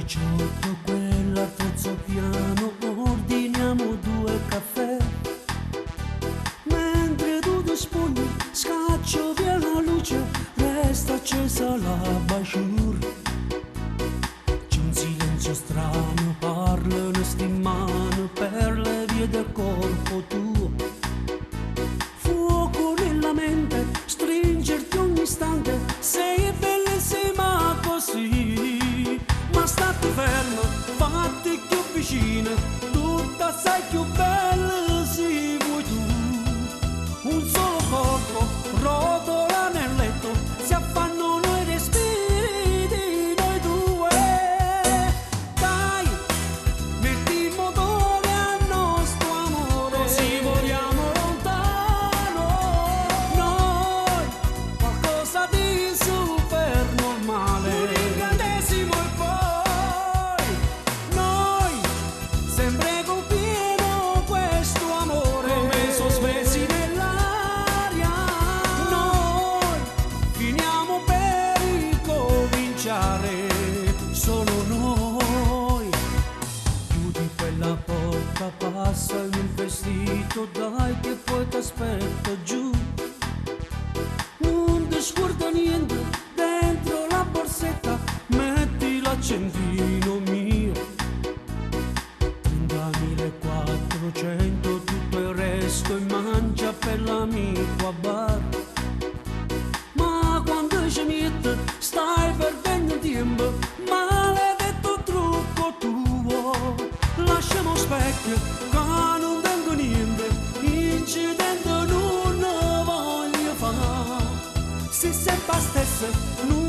18 quella al terzo piano, ordiniamo 2 caffè. Mentre tu ti spogli, scaccio via la luce, resta accesa la baciur. C'è un silenzio strano, parlano sti mani per le vie del corpo tuo. Fuoco nella mente, stringerti ogni istante, sei bellissima così. Ma stati ferma, fatti più vicina, tutta sei più bella se vuoi tu. Un solo corpo rotola nel letto, si affannano i respiri di noi due. Dai, metti il motore al nostro amore, così voliamo lontano. Noi, qualcosa di super normale, un incantesimo e poi noi, sempre colpiamo questo amore, come sospesi nell'aria. Noi finiamo per ricominciare, solo noi. Chiudi quella porta, passami il vestito, dai che poi t'aspetto giù. Non ti scorda niente dentro la borsetta, metti l'accendino mio. 30.400, tutto il resto in mangia per l'amico a bar. Ma quando ci metti stai perdendo tempo, maledetto trucco tuo. Lasciamo specchio che non tengo niente, incidente non ne voglio fare. Se sempre stessa non